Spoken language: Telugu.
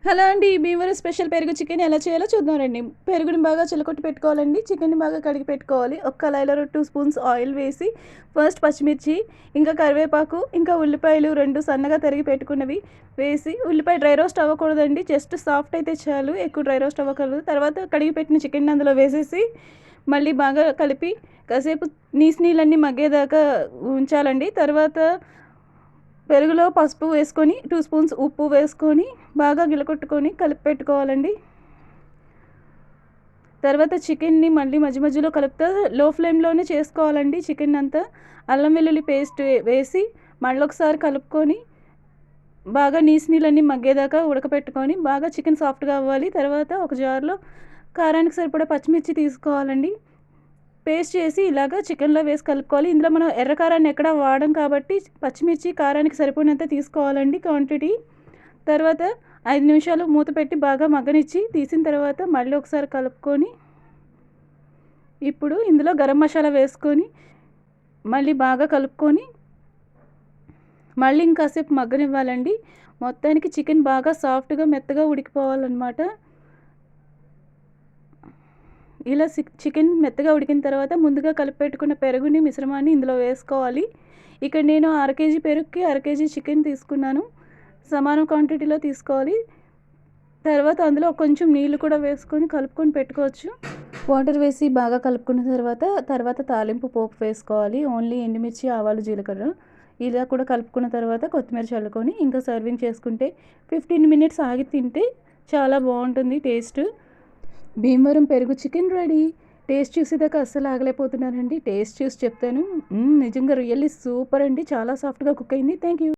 హలో అండి. భీమవరం స్పెషల్ పెరుగు చికెన్ ఎలా చేయాలో చూద్దాం రండి. పెరుగుని బాగా చిలకొట్టి పెట్టుకోవాలండి. చికెన్‌ని బాగా కడిగి పెట్టుకోవాలి. ఒక కళాయిలో 2 స్పూన్స్ ఆయిల్ వేసి ఫస్ట్ పచ్చిమిర్చి, ఇంకా కరివేపాకు, ఇంకా ఉల్లిపాయలు 2 సన్నగా తరిగి పెట్టుకున్నవి వేసి ఉల్లిపాయ డ్రై రోస్ట్ అవ్వకూడదండి. జస్ట్ సాఫ్ట్ అయితే చాలు. ఎక్కువ డ్రై రోస్ట్ అవ్వకూడదు. తర్వాత కడిగి పెట్టిన చికెన్‌ని అందులో వేసేసి మళ్ళీ బాగా కలిపి కాసేపు నీళ్ళన్నీ మగ్గేదాకా ఉంచాలండి. తర్వాత పెరుగులో పసుపు వేసుకొని 2 స్పూన్స్ ఉప్పు వేసుకొని బాగా గిలకొట్టుకొని కలిపి పెట్టుకోవాలండి. తర్వాత చికెన్‌ని మళ్ళీ మధ్య మధ్యలో కలుపుతూ లో ఫ్లేమ్‌లోనే చేసుకోవాలండి చికెన్ అంతా. అల్లం వెల్లుల్లి పేస్ట్ వేసి మళ్ళొకసారి కలుపుకొని బాగా నీళ్ళన్నీ మగ్గేదాకా ఉడకపెట్టుకొని బాగా చికెన్ సాఫ్ట్‌గా అవ్వాలి. తర్వాత ఒక జార్‌లో కారానికి సరిపడా పచ్చిమిర్చి తీసుకోవాలండి. పేస్ట్ చేసి ఇలాగ చికెన్‌లో వేసి కలుపుకోవాలి. ఇందులో మనం ఎర్ర కారాన్ని ఎక్కడా వాడం కాబట్టి పచ్చిమిర్చి కారానికి సరిపోయినంత తీసుకోవాలండి క్వాంటిటీ. తర్వాత 5 నిమిషాలు మూత పెట్టి బాగా మగ్గనిచ్చి తీసిన తర్వాత మళ్ళీ ఒకసారి కలుపుకొని ఇప్పుడు ఇందులో గరం మసాలా వేసుకొని మళ్ళీ బాగా కలుపుకొని మళ్ళీ ఇంకాసేపు మగ్గనివ్వాలండి. మొత్తానికి చికెన్ బాగా సాఫ్ట్‌గా మెత్తగా ఉడికిపోవాలన్నమాట. ఇలా చికెన్ మెత్తగా ఉడికిన తర్వాత ముందుగా కలిపి పెట్టుకున్న పెరుగుని మిశ్రమాన్ని ఇందులో వేసుకోవాలి. ఇక్కడ నేను అర కేజీ పెరుగుకి అర కేజీ చికెన్ తీసుకున్నాను. సమానం క్వాంటిటీలో తీసుకోవాలి. తర్వాత అందులో కొంచెం నీళ్ళు కూడా వేసుకొని కలుపుకొని పెట్టుకోవచ్చు. వాటర్ వేసి బాగా కలుపుకున్న తర్వాత తాలింపు పోపు వేసుకోవాలి. ఓన్లీ ఎండుమిర్చి, ఆవాలు, జీలకర్ర ఇలా కూడా కలుపుకున్న తర్వాత కొత్తిమీర చల్లుకొని ఇంకా సర్వింగ్ చేసుకుంటే 15 మినిట్స్ ఆగి తింటే చాలా బాగుంటుంది టేస్ట్. భీమవరం పెరుగు చికెన్ రెడీ. టేస్ట్ చూసేదాకా అస్సలు ఆగలేకపోతున్నానండి. టేస్ట్ చూసి చెప్తాను. నిజంగా రియల్లీ సూపర్ అండి. చాలా సాఫ్ట్‌గా కుక్ అయింది. Thank you.